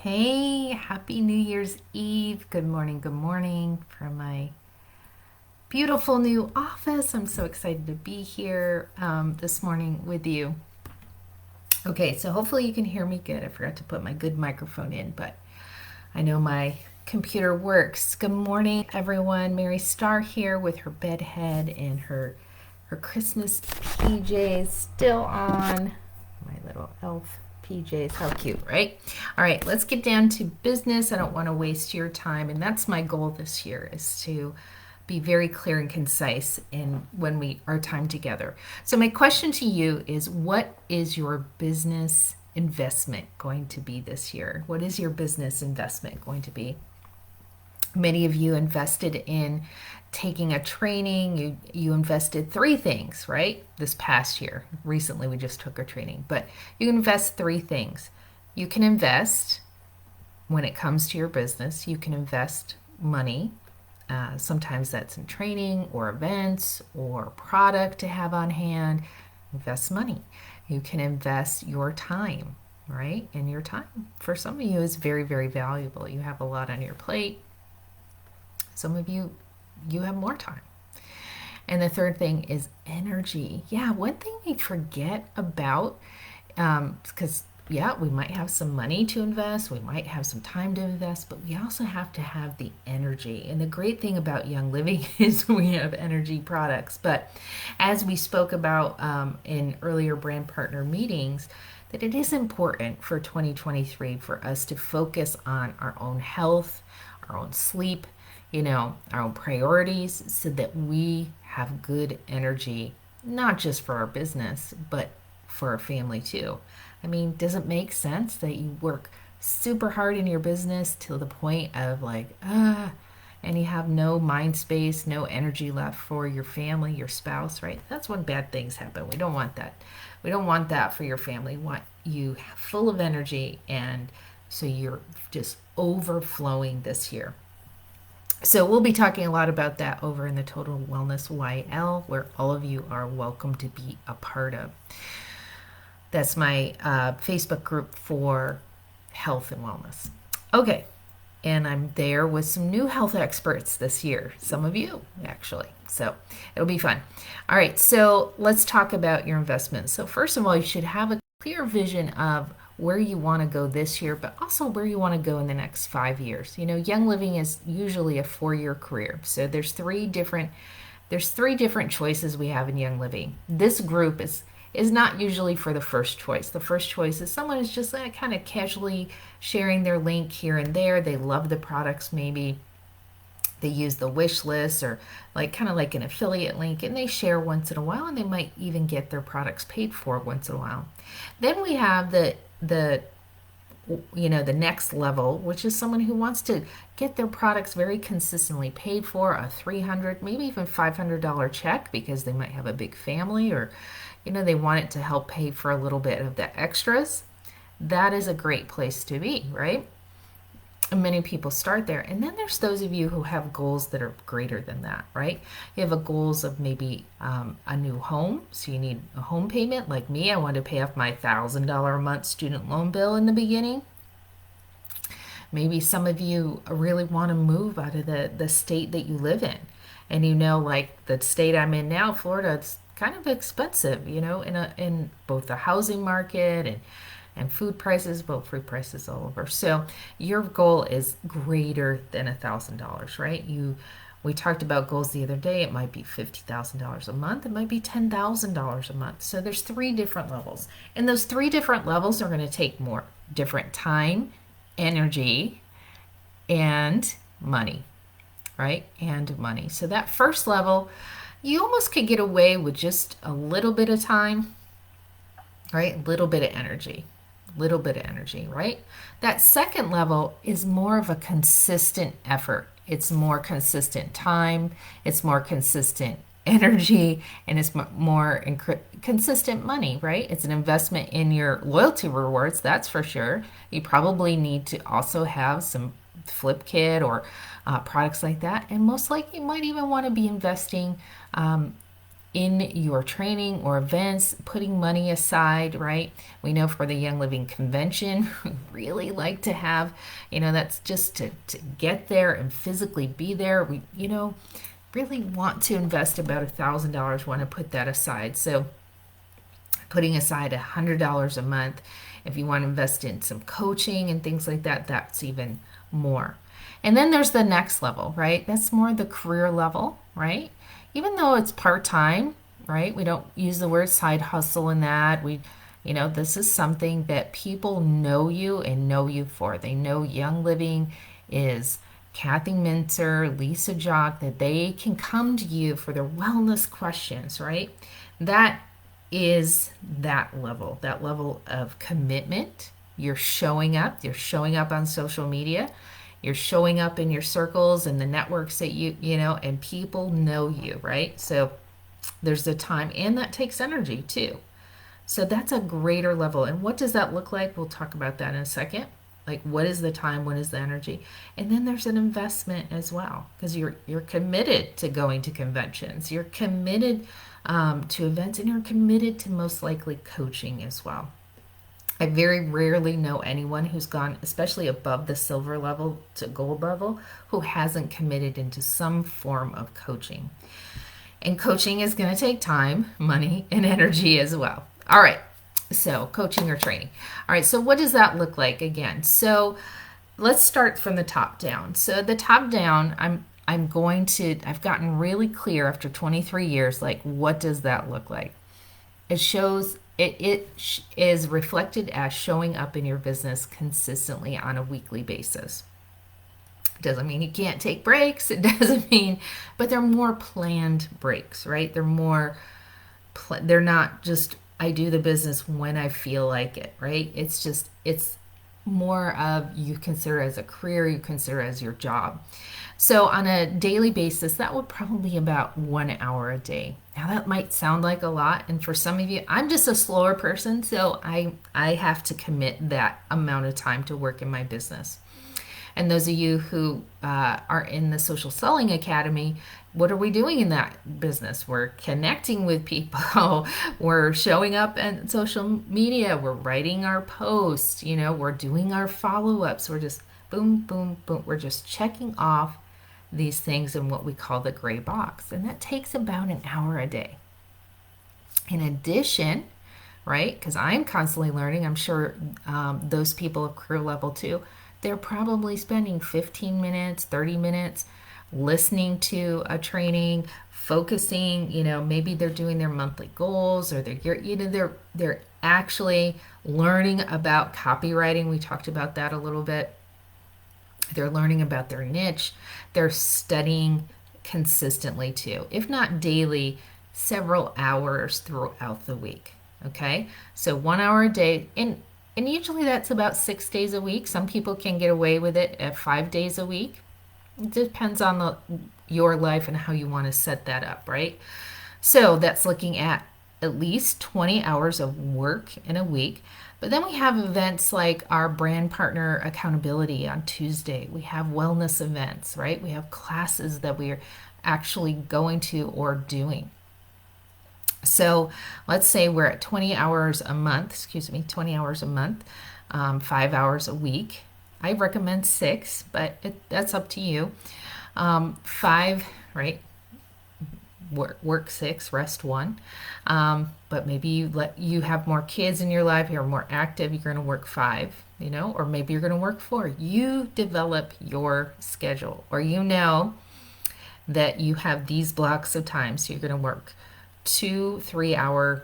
Hey, happy New Year's Eve. Good morning from my beautiful new office. I'm so excited to be here this morning with you. Okay, so hopefully you can hear me good. I forgot to put my good microphone in, but I know my computer works. Good morning, everyone. Mary Starr here with her bed head and her Christmas PJs still on. My little elf PJs. How cute, right? All right, let's get down to business. I don't want to waste your time, and that's my goal this year is to be very clear and concise in when we our time together. So my question to you is what is your business investment going to be this year? What is your business investment going to be? Many of you invested in taking a training. You invested three things, right? This past year. Recently we just took a training, but you invest three things. You can invest when it comes to your business, you can invest money. Sometimes that's in training or events or product to have on hand. Invest money. You can invest your time, right? And your time for some of you is very, very valuable. You have a lot on your plate. Some of you, you have more time. And the third thing is energy. Yeah, one thing we forget about, because yeah, we might have some money to invest, we might have some time to invest, but we also have to have the energy. And the great thing about Young Living is we have energy products. But as we spoke about in earlier brand partner meetings, that it is important for 2023 for us to focus on our own health, our own sleep, our own priorities so that we have good energy, not just for our business, but for our family too. I mean, does it make sense that you work super hard in your business to the point of and you have no mind space, no energy left for your family, your spouse, right? That's when bad things happen. We don't want that. We don't want that for your family. We want you full of energy and so you're just overflowing this year. So we'll be talking a lot about that over in the Total Wellness YL, where all of you are welcome to be a part of. That's my Facebook group for health and wellness. Okay, and I'm there with some new health experts this year, some of you actually. So it'll be fun. All right, so let's talk about your investments. So first of all, you should have a clear vision of where you want to go this year, but also where you want to go in the next 5 years. Young living is usually a 4-year career. So there's three different choices we have in Young Living. This group is not usually for the first choice. The first choice is someone who's just kind of casually sharing their link here and there. They love the products maybe. They use the wish list or kind of like an affiliate link and they share once in a while and they might even get their products paid for once in a while. Then we have the next level, which is someone who wants to get their products very consistently paid for, a $300, maybe even $500 check because they might have a big family or, they want it to help pay for a little bit of the extras. That is a great place to be, right? And many people start there. And then there's those of you who have goals that are greater than that, right? You have a goals of maybe a new home. So you need a home payment. Like me, I want to pay off my $1,000 a month student loan bill in the beginning. Maybe some of you really want to move out of the state that you live in. And like the state I'm in now, Florida, it's kind of expensive, in both the housing market and food prices, well, food prices all over. So your goal is greater than $1,000, right? We talked about goals the other day. It might be $50,000 a month. It might be $10,000 a month. So there's three different levels. And those three different levels are going to take more different time, energy, and money, right? And money. So that first level, you almost could get away with just a little bit of time, right? A little bit of energy. Right? That second level is more of a consistent effort. It's more consistent time, it's more consistent energy, and it's more consistent money, right? It's an investment in your loyalty rewards, that's for sure. You probably need to also have some flip kit or products like that, and most likely you might even want to be investing in your training or events, putting money aside, right? We know for the Young Living Convention, we really like to have, that's just to get there and physically be there. We, really want to invest about $1,000, want to put that aside. So putting aside $100 a month. If you want to invest in some coaching and things like that, that's even more. And then there's the next level, right? That's more the career level, right? Even though it's part-time, right? We don't use the word side hustle in that. This is something that people know you and know you for. They know Young Living is Kathy Minter, Lisa Jock, that they can come to you for their wellness questions, right? That is that level of commitment. You're showing up on social media, you're showing up in your circles and the networks that and people know you, right? So there's the time, and that takes energy too. So that's a greater level. And what does that look like? We'll talk about that in a second. Like, what is the time? What is the energy? And then there's an investment as well, because you're committed to going to conventions. You're committed to events, and you're committed to most likely coaching as well. I very rarely know anyone who's gone, especially above the silver level to gold level, who hasn't committed into some form of coaching. And coaching is going to take time, money, and energy as well. All right. So coaching or training. All right. So what does that look like again? So let's start from the top down. So the top down, I've gotten really clear after 23 years, like, what does that look like? It shows, it is reflected as showing up in your business consistently on a weekly basis. It doesn't mean you can't take breaks. It doesn't mean, but they're more planned breaks, right? They're not just, I do the business when I feel like it, right? It's more of, you consider as a career, you consider as your job. So on a daily basis, that would probably be about 1 hour a day. Now that might sound like a lot, and for some of you, I'm just a slower person, so I have to commit that amount of time to work in my business. And those of you who are in the Social Selling Academy, what are we doing in that business? We're connecting with people. We're showing up on social media. We're writing our posts. We're doing our follow-ups. We're just boom, boom, boom. We're just checking off these things in what we call the gray box. And that takes about an hour a day. In addition, right, because I'm constantly learning, I'm sure those people of career level too, they're probably spending 15 minutes, 30 minutes listening to a training, focusing, maybe they're doing their monthly goals, or they're actually learning about copywriting. We talked about that a little bit. They're learning about their niche. They're studying consistently too, if not daily, several hours throughout the week. Okay, so 1 hour a day, and usually that's about 6 days a week. Some people can get away with it at 5 days a week. It depends on your life and how you want to set that up, right? So that's looking at least 20 hours of work in a week. But then we have events like our brand partner accountability on Tuesday. We have wellness events, right? We have classes that we are actually going to or doing. So let's say we're at 20 hours a month, 5 hours a week. I recommend 6, but that's up to you. 5, right? Work 6, rest 1. But maybe you have more kids in your life, you're more active, you're going to work 5, or maybe you're going to work 4. You develop your schedule, or that you have these blocks of time, so you're going to work 2-3 hour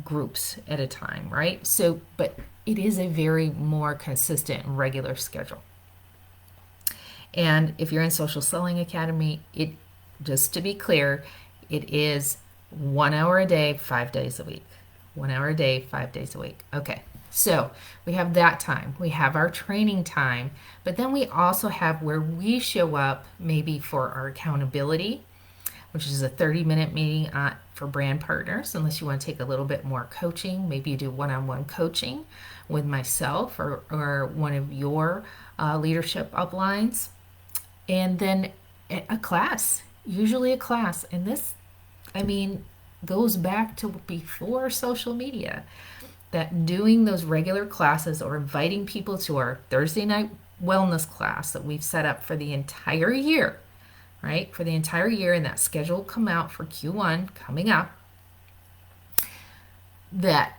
groups at a time, right? So, but it is a very more consistent and regular schedule. And if you're in Social Selling Academy, just to be clear, it is 1 hour a day, 5 days a week. 1 hour a day, 5 days a week. Okay, so we have that time. We have our training time, but then we also have where we show up maybe for our accountability, which is a 30-minute meeting for brand partners, unless you want to take a little bit more coaching. Maybe you do one-on-one coaching with myself or one of your leadership uplines. And then a class, usually a class. And this, goes back to before social media, that doing those regular classes or inviting people to our Thursday night wellness class that we've set up for the entire year, right? For the entire year, and that schedule will come out for Q1 coming up, that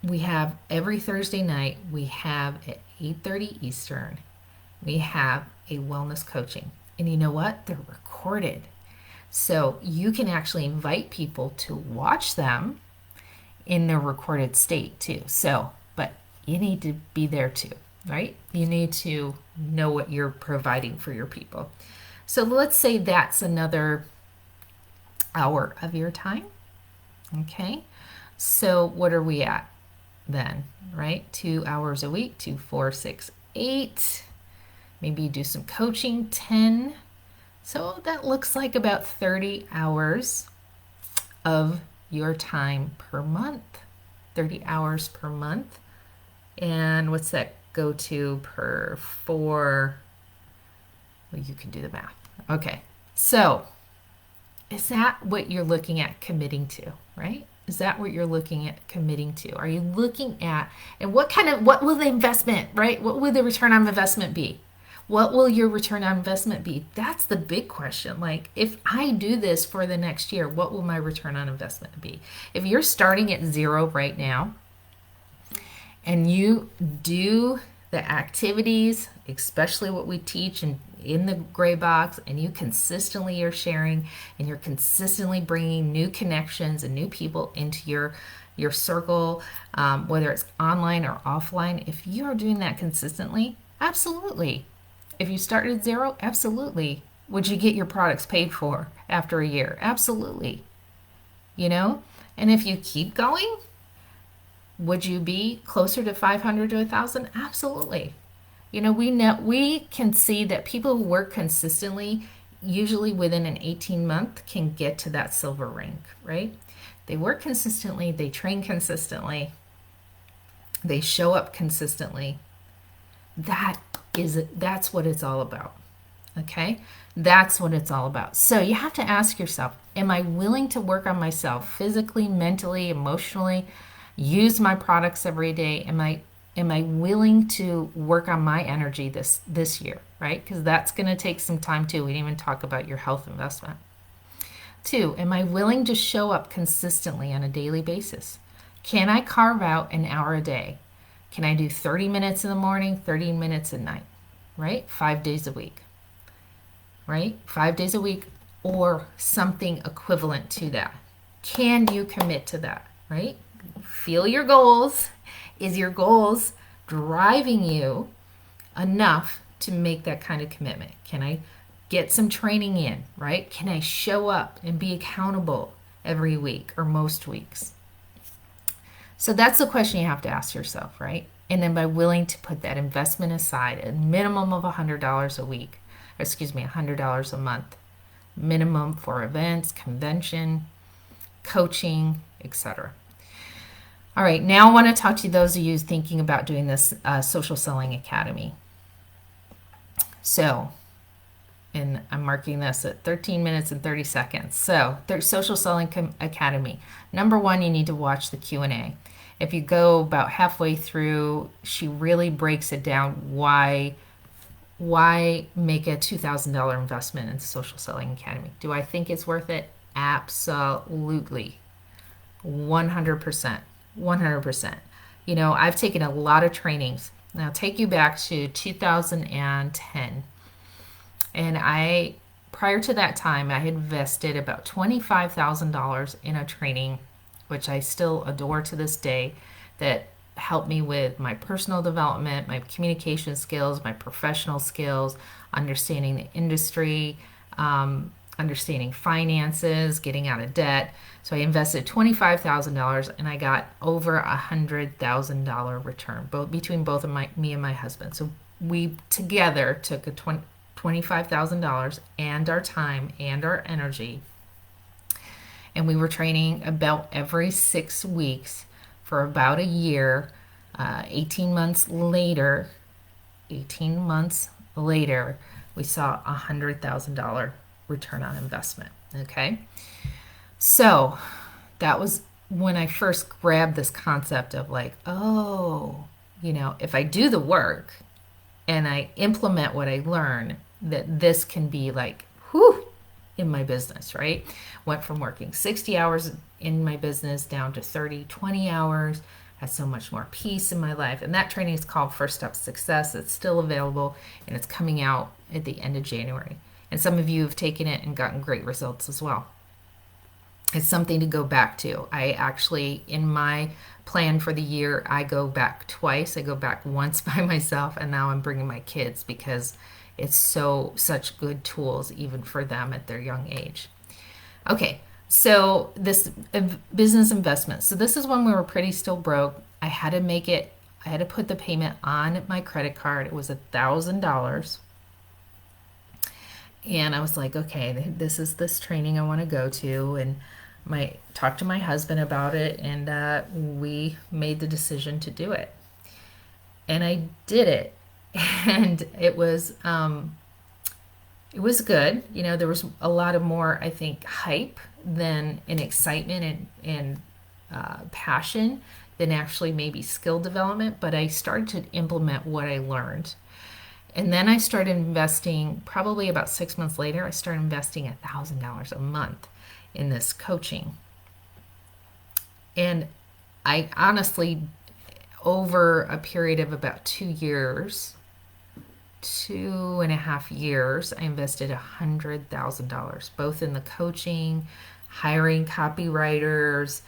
we have every Thursday night, we have at 8:30 Eastern, we have a wellness coaching. And you know what? They're recorded. So you can actually invite people to watch them in their recorded state too. So, but you need to be there too, right? You need to know what you're providing for your people. So let's say that's another hour of your time. Okay. So what are we at then, right? 2 hours a week, 2, 4, 6, 8. Maybe you do some coaching, 10. So that looks like about 30 hours of your time per month. 30 hours per month. And what's that go to per 4? Well, you can do the math. Okay. So is that what you're looking at committing to, right? Is that what you're looking at committing to? Are you looking at, and what will the investment, right? What will the return on investment be? What will your return on investment be? That's the big question. Like, if I do this for the next year, what will my return on investment be? If you're starting at 0 right now and you do the activities, especially what we teach in the gray box, and you consistently are sharing and you're consistently bringing new connections and new people into your circle, whether it's online or offline, if you're doing that consistently, absolutely. If you started at 0, absolutely. Would you get your products paid for after a year? Absolutely. You know? And if you keep going, would you be closer to 500 to 1,000? Absolutely. You know, we can see that people who work consistently, usually within an 18-month, can get to that silver rank, right? They work consistently, they train consistently, they show up consistently. That's what it's all about. Okay? That's what it's all about. So you have to ask yourself, am I willing to work on myself physically, mentally, emotionally, use my products every day? Am I willing to work on my energy this year, right? Because that's going to take some time too. We didn't even talk about your health investment. 2, am I willing to show up consistently on a daily basis? Can I carve out an hour a day? Can I do 30 minutes in the morning, 30 minutes at night, right? 5 days a week, right? 5 days a week or something equivalent to that. Can you commit to that, right? Feel your goals. Is your goals driving you enough to make that kind of commitment? Can I get some training in, right? Can I show up and be accountable every week or most weeks? So that's the question you have to ask yourself, right? And then by willing to put that investment aside, a minimum of $100 a week, $100 a month, minimum for events, convention, coaching, etc. All right, now I want to talk to those of you thinking about doing this Social Selling Academy. So, and I'm marking this at 13 minutes and 30 seconds. So, there's Social Selling Academy. Number 1, you need to watch the Q&A. If you go about halfway through, she really breaks it down why make a $2,000 investment in Social Selling Academy. Do I think it's worth it? Absolutely. 100%. 100%. You know, I've taken a lot of trainings. Now, I'll take you back to 2010. And prior to that time, I had invested about $25,000 in a training, which I still adore to this day, that helped me with my personal development, my communication skills, my professional skills, understanding the industry, understanding finances, getting out of debt. So I invested $25,000 and I got over $100,000 return, between both of me and my husband. So we together took $25,000 and our time and our energy, and we were training about every 6 weeks for about a year. 18 months later, we saw $100,000 return on investment. Okay, so that was when I first grabbed this concept of like, oh, if I do the work and I implement what I learn, that this can be like, whew, in my business, right? Went from working 60 hours in my business down to 30, 20 hours, had so much more peace in my life. And that training is called First Step Success. It's still available and it's coming out at the end of January. And some of you have taken it and gotten great results as well. It's something to go back to. I actually, in my plan for the year, I go back twice. I go back once by myself, and now I'm bringing my kids because it's such good tools even for them at their young age. Okay, so this business investment. So this is when we were pretty still broke. I had to put the payment on my credit card. It was $1,000. And I was like, okay, this is this training I want to go to, and talked to my husband about it, and we made the decision to do it. And I did it, and it was good. There was a lot of more, I think, hype than an excitement and passion than actually maybe skill development. But I started to implement what I learned. And then I started investing, probably about 6 months later, I started investing $1,000 a month in this coaching. And I honestly, over a period of about 2.5 years, I invested $100,000, both in the coaching, hiring copywriters,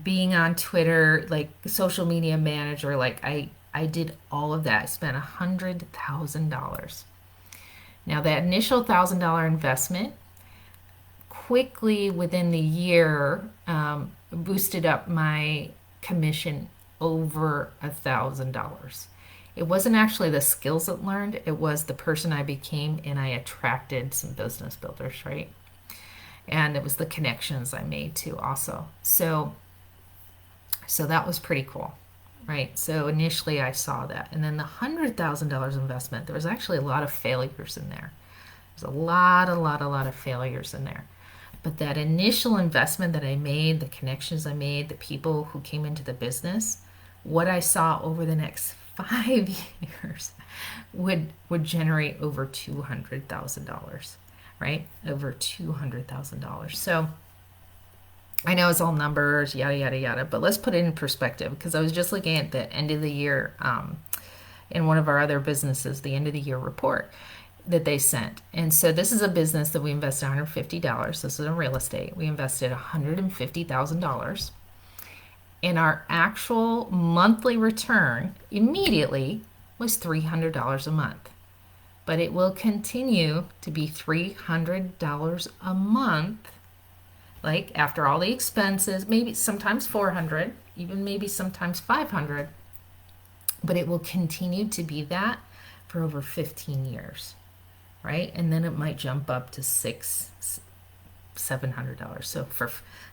being on Twitter, like social media manager, like I did all of that. I spent $100,000. Now, that initial $1,000 investment quickly within the year boosted up my commission over $1,000. It wasn't actually the skills that learned, it was the person I became, and I attracted some business builders, right? And it was the connections I made too also. So that was pretty cool. Right. So initially I saw that. And then the $100,000 investment, there was actually a lot of failures in there. There's a lot of failures in there. But that initial investment that I made, the connections I made, the people who came into the business, what I saw over the next 5 years would generate over $200,000, right? Over $200,000. So I know it's all numbers, yada, yada, yada, but let's put it in perspective, because I was just looking at the end of the year in one of our other businesses, the end of the year report that they sent. And so this is a business that we invested $150. This is in real estate. We invested $150,000. And our actual monthly return immediately was $300 a month. But it will continue to be $300 a month, like after all the expenses, maybe sometimes 400, even maybe sometimes 500, but it will continue to be that for over 15 years, right? And then it might jump up to $700. So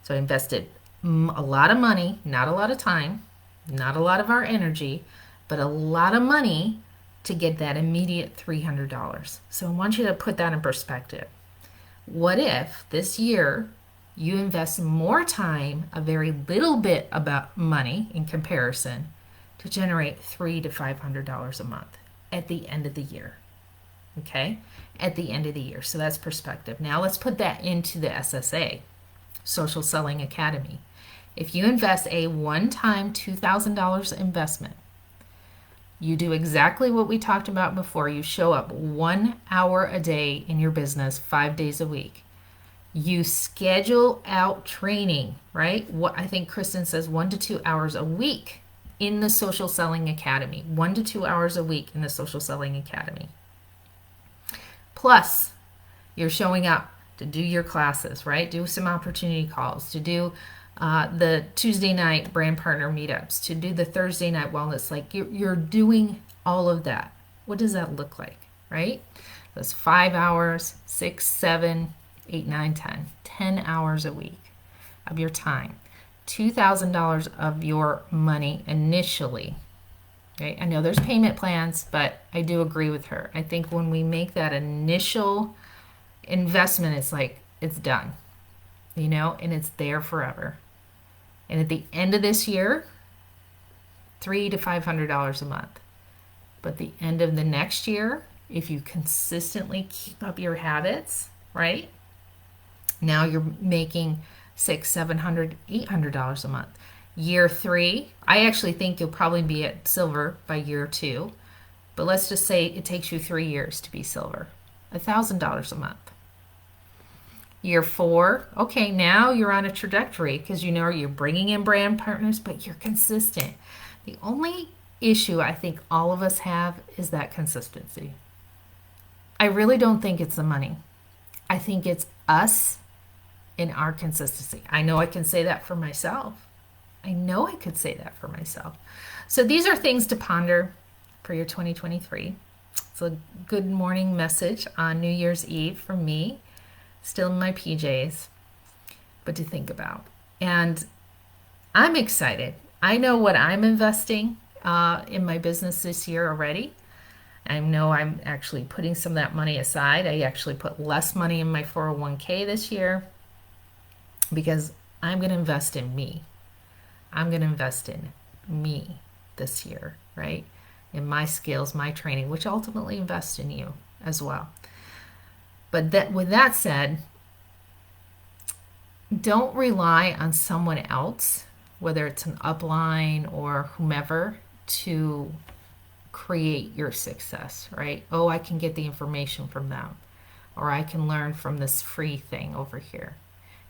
I invested a lot of money, not a lot of time, not a lot of our energy, but a lot of money to get that immediate $300. So I want you to put that in perspective. What if this year you invest more time, a very little bit about money in comparison, to generate $300 to $500 a month at the end of the year? Okay, at the end of the year. So that's perspective. Now let's put that into the SSA, Social Selling Academy. If you invest a one-time $2,000 investment, you do exactly what we talked about before. You show up 1 hour a day in your business, 5 days a week. You schedule out training, right? What I think Kristen says, 1 to 2 hours a week in the Social Selling Academy. 1 to 2 hours a week in the Social Selling Academy. Plus, you're showing up to do your classes, right? Do some opportunity calls, to do the Tuesday night brand partner meetups, to do the Thursday night wellness. Like you're doing all of that. What does that look like, right? That's 5 hours, 6, 7, 8, 9, 10. 10 hours a week of your time. $2,000 of your money initially. Okay? I know there's payment plans, but I do agree with her. I think when we make that initial investment, it's like it's done, and it's there forever. And at the end of this year, $300 to $500 a month. But the end of the next year, if you consistently keep up your habits, right? Now you're making $600, $700, $800 a month. Year 3, I actually think you'll probably be at silver by year 2. But let's just say it takes you 3 years to be silver. $1,000 a month. Year 4, okay, now you're on a trajectory because you know you're bringing in brand partners, but you're consistent. The only issue I think all of us have is that consistency. I really don't think it's the money. I think it's us and our consistency. I know I can say that for myself. I know I could say that for myself. So these are things to ponder for your 2023. It's a good morning message on New Year's Eve from me, still in my PJs, but to think about. And I'm excited. I know what I'm investing in my business this year already. I know I'm actually putting some of that money aside. I actually put less money in my 401k this year because I'm going to invest in me. I'm going to invest in me this year, right? In my skills, my training, which ultimately invests in you as well. But with that said, don't rely on someone else, whether it's an upline or whomever, to create your success, right? Oh, I can get the information from them, or I can learn from this free thing over here.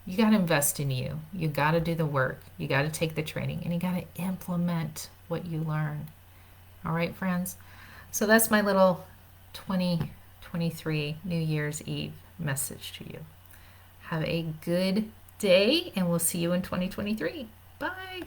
You got to invest in you. You got to do the work. You got to take the training, and you got to implement what you learn. All right, friends? So that's my little 2023 New Year's Eve message to you. Have a good day, and we'll see you in 2023. Bye.